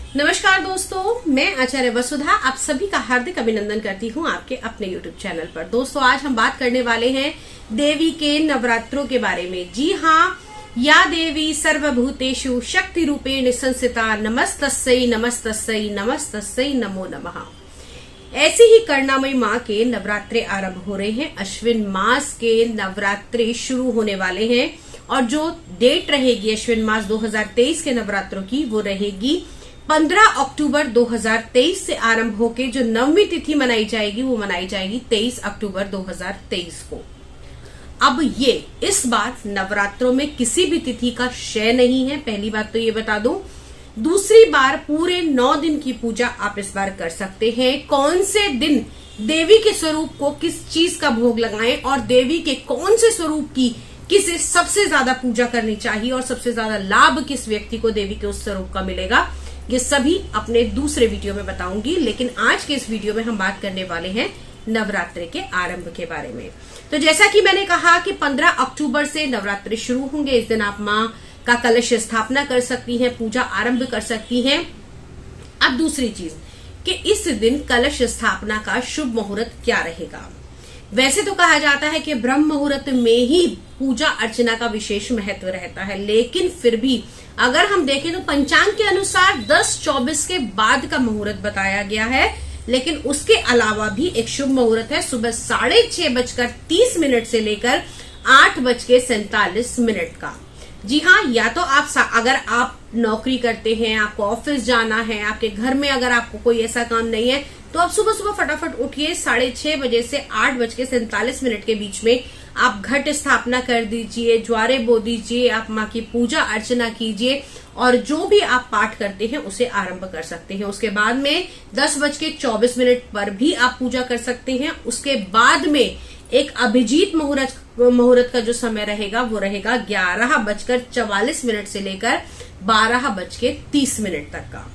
नमस्कार दोस्तों, मैं आचार्य वसुधा आप सभी का हार्दिक अभिनंदन करती हूँ आपके अपने YouTube चैनल पर। दोस्तों, आज हम बात करने वाले हैं देवी के नवरात्रों के बारे में। जी हाँ, या देवी सर्वभूतेषु शक्ति रूपेण संस्थिता नमस्तस्यै नमस्तस्यै नमस्तस्यै नमो नमः। ऐसे ही करुणामयी माँ के नवरात्रे आरंभ हो रहे हैं। अश्विन मास के नवरात्रे शुरू होने वाले हैं और जो डेट रहेगी अश्विन मास 2023 के नवरात्रों की वो रहेगी 15 अक्टूबर 2023 से आरंभ होके जो नवमी तिथि मनाई जाएगी वो मनाई जाएगी 23 अक्टूबर 2023 को। अब ये इस बार नवरात्रों में किसी भी तिथि का क्षय नहीं है, पहली बात तो ये बता दूं। दूसरी बार पूरे 9 दिन की पूजा आप इस बार कर सकते हैं। कौन से दिन देवी के स्वरूप को किस चीज का भोग लगाएं और देवी के कौन से स्वरूप की किसे सबसे ज्यादा पूजा करनी चाहिए और सबसे ज्यादा लाभ किस व्यक्ति को देवी के उस स्वरूप का मिलेगा, ये सभी अपने दूसरे वीडियो में बताऊंगी। लेकिन आज के इस वीडियो में हम बात करने वाले हैं नवरात्रि के आरंभ के बारे में। तो जैसा कि मैंने कहा कि 15 अक्टूबर से नवरात्रि शुरू होंगे। इस दिन आप माँ का कलश स्थापना कर सकती हैं, पूजा आरंभ कर सकती हैं। अब दूसरी चीज कि इस दिन कलश स्थापना का शुभ मुहूर्त क्या रहेगा। वैसे तो कहा जाता है कि ब्रह्म मुहूर्त में ही पूजा अर्चना का विशेष महत्व रहता है, लेकिन फिर भी अगर हम देखें तो पंचांग के अनुसार 10:24 के बाद का मुहूर्त बताया गया है। लेकिन उसके अलावा भी एक शुभ मुहूर्त है सुबह 6:30 से लेकर 8:47 का। जी हाँ, या तो आप अगर आप नौकरी करते हैं, आपको ऑफिस जाना है, आपके घर में अगर आपको कोई ऐसा काम नहीं है तो आप सुबह सुबह फटाफट उठिए। 6:30 बजे से 8:47 के बीच में आप घट स्थापना कर दीजिए, ज्वारे बो दीजिए, आप माँ की पूजा अर्चना कीजिए और जो भी आप पाठ करते हैं उसे आरंभ कर सकते हैं। उसके बाद में 10:24 पर भी आप पूजा कर सकते हैं। उसके बाद में एक अभिजीत मुहूर्त का जो समय रहेगा वो रहेगा 11:44 से लेकर 12:30 तक का।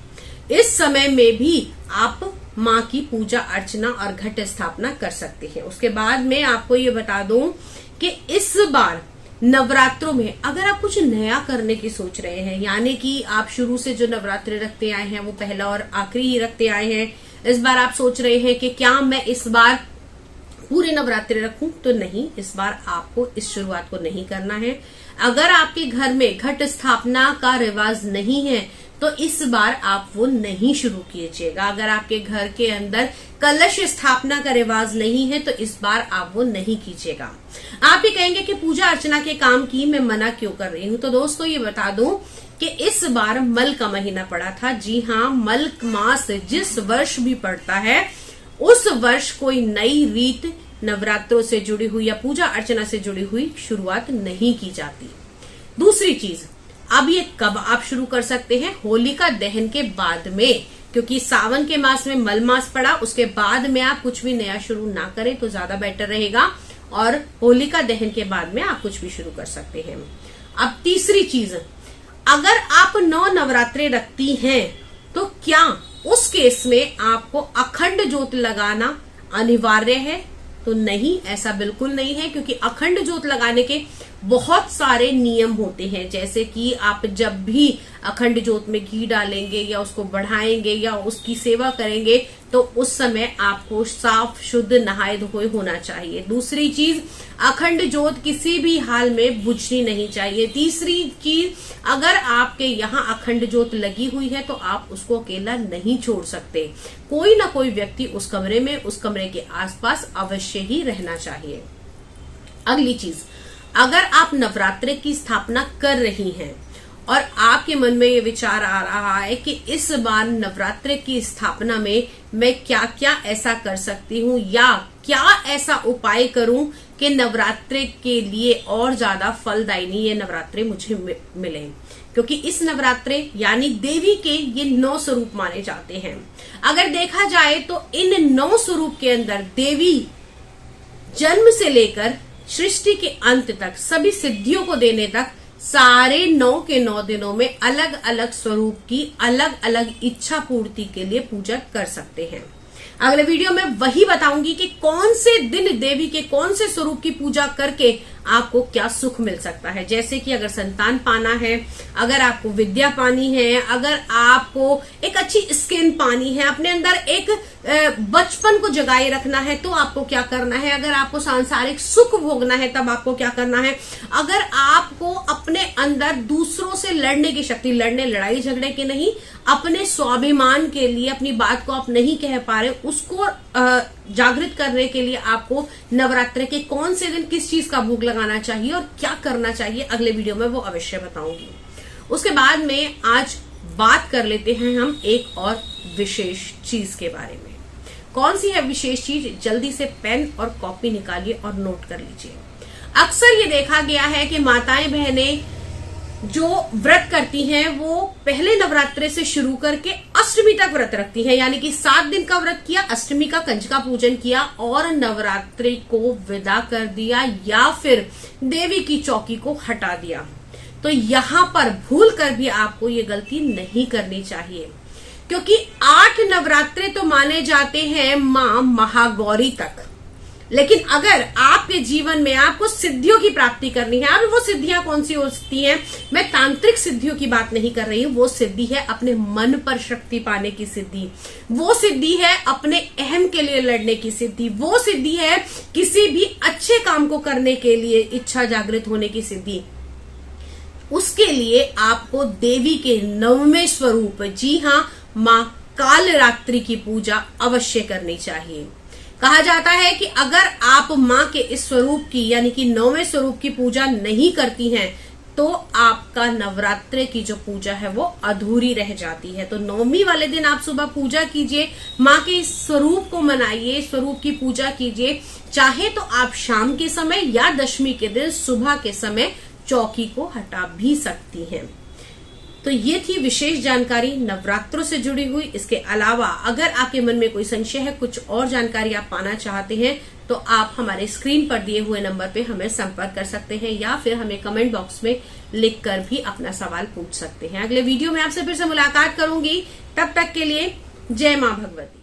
इस समय में भी आप माँ की पूजा अर्चना और घट स्थापना कर सकते हैं। उसके बाद में आपको ये बता दूं कि इस बार नवरात्रों में अगर आप कुछ नया करने की सोच रहे हैं, यानी कि आप शुरू से जो नवरात्रि रखते आए हैं वो पहला और आखिरी ही रखते आए हैं, इस बार आप सोच रहे हैं कि क्या मैं इस बार पूरे नवरात्रि रखूं, तो नहीं, इस बार आपको इस शुरुआत को नहीं करना है। अगर आपके घर में घट स्थापना का रिवाज नहीं है तो इस बार आप वो नहीं शुरू कीजिएगा। अगर आपके घर के अंदर कलश स्थापना का रिवाज नहीं है तो इस बार आप वो नहीं कीजिएगा। आप ये कहेंगे कि पूजा अर्चना के काम की मैं मना क्यों कर रही हूँ, तो दोस्तों ये बता दूं कि इस बार मल का महीना पड़ा था। जी हाँ, मल मास जिस वर्ष भी पड़ता है उस वर्ष कोई नई रीत नवरात्रों से जुड़ी हुई या पूजा अर्चना से जुड़ी हुई शुरुआत नहीं की जाती। दूसरी चीज, अब ये कब आप शुरू कर सकते हैं? होलिका दहन के बाद में, क्योंकि सावन के मास में मल मास पड़ा, उसके बाद में आप कुछ भी नया शुरू ना करें तो ज्यादा बेटर रहेगा। और होलिका दहन के बाद में आप कुछ भी शुरू कर सकते हैं। अब तीसरी चीज, अगर आप 9 नवरात्रे रखती हैं तो क्या उस केस में आपको अखंड ज्योत लगाना अनिवार्य है? तो नहीं, ऐसा बिल्कुल नहीं है, क्योंकि अखंड ज्योत लगाने के बहुत सारे नियम होते हैं। जैसे कि आप जब भी अखंड ज्योत में घी डालेंगे या उसको बढ़ाएंगे या उसकी सेवा करेंगे तो उस समय आपको साफ शुद्ध नहाए धोए होना चाहिए। दूसरी चीज, अखंड ज्योत किसी भी हाल में बुझनी नहीं चाहिए। तीसरी चीज, अगर आपके यहाँ अखंड ज्योत लगी हुई है तो आप उसको अकेला नहीं छोड़ सकते। कोई ना कोई व्यक्ति उस कमरे में, उस कमरे के आसपास अवश्य ही रहना चाहिए। अगली चीज, अगर आप नवरात्रि की स्थापना कर रही हैं और आपके मन में ये विचार आ रहा है कि इस बार नवरात्रि की स्थापना में मैं क्या क्या ऐसा कर सकती हूँ या क्या ऐसा उपाय करूं कि नवरात्रि के लिए और ज्यादा फलदायिनी ये नवरात्रि मुझे मिले, क्योंकि इस नवरात्रि यानी देवी के ये 9 स्वरूप माने जाते हैं। अगर देखा जाए तो इन 9 स्वरूप के अंदर देवी जन्म से लेकर सृष्टि के अंत तक सभी सिद्धियों को देने तक सारे 9 के 9 दिनों में अलग अलग स्वरूप की अलग अलग इच्छा पूर्ति के लिए पूजा कर सकते हैं। अगले वीडियो में वही बताऊंगी कि कौन से दिन देवी के कौन से स्वरूप की पूजा करके आपको क्या सुख मिल सकता है। जैसे कि अगर संतान पाना है, अगर आपको विद्या पानी है, अगर आपको एक अच्छी स्किन पानी है, अपने अंदर एक बचपन को जगाए रखना है, तो आपको क्या करना है? अगर आपको सांसारिक सुख भोगना है तब आपको क्या करना है? अगर आपको अपने अंदर दूसरों से लड़ने की शक्ति, लड़ाई झगड़े की नहीं, अपने स्वाभिमान के लिए अपनी बात को आप नहीं कह पा रहे, उसको जागृत करने के लिए आपको नवरात्रि के कौन से दिन किस चीज का भोग लगाना चाहिए और क्या करना चाहिए, अगले वीडियो में वो अवश्य बताऊंगी। उसके बाद में आज बात कर लेते हैं हम एक और विशेष चीज के बारे में। कौन सी है विशेष चीज? जल्दी से पेन और कॉपी निकालिए और नोट कर लीजिए। अक्सर ये देखा गया है कि माताएं बहनें जो व्रत करती हैं वो पहले नवरात्रे से शुरू करके अष्टमी तक व्रत रखती हैं, यानी कि 7 दिन का व्रत किया, अष्टमी का कंजका पूजन किया और नवरात्रि को विदा कर दिया या फिर देवी की चौकी को हटा दिया। तो यहां पर भूल कर भी आपको ये गलती नहीं करनी चाहिए, क्योंकि 8 नवरात्रे तो माने जाते हैं मां महागौरी तक। लेकिन अगर आपके जीवन में आपको सिद्धियों की प्राप्ति करनी है, अब वो सिद्धियां कौन सी होती हैं? मैं तांत्रिक सिद्धियों की बात नहीं कर रही हूं। वो सिद्धि है अपने मन पर शक्ति पाने की सिद्धि, वो सिद्धि है अपने अहम के लिए लड़ने की सिद्धि, वो सिद्धि है किसी भी अच्छे काम को करने के लिए इच्छा जागृत होने की सिद्धि। उसके लिए आपको देवी के 9वें स्वरूप, जी हां, मां कालरात्रि की पूजा अवश्य करनी चाहिए। कहा जाता है कि अगर आप मां के इस स्वरूप की यानी कि 9वें स्वरूप की पूजा नहीं करती हैं तो आपका नवरात्रि की जो पूजा है वो अधूरी रह जाती है। तो 9वीं वाले दिन आप सुबह पूजा कीजिए, मां के इस स्वरूप को मनाइए, स्वरूप की पूजा कीजिए। चाहे तो आप शाम के समय या दशमी के दिन सुबह के समय चौकी को हटा भी सकती हैं। तो ये थी विशेष जानकारी नवरात्रों से जुड़ी हुई। इसके अलावा अगर आपके मन में कोई संशय है, कुछ और जानकारी आप पाना चाहते हैं, तो आप हमारे स्क्रीन पर दिए हुए नंबर पे हमें संपर्क कर सकते हैं या फिर हमें कमेंट बॉक्स में लिखकर भी अपना सवाल पूछ सकते हैं। अगले वीडियो में आपसे फिर से मुलाकात करूंगी। तब तक के लिए जय मां भगवती।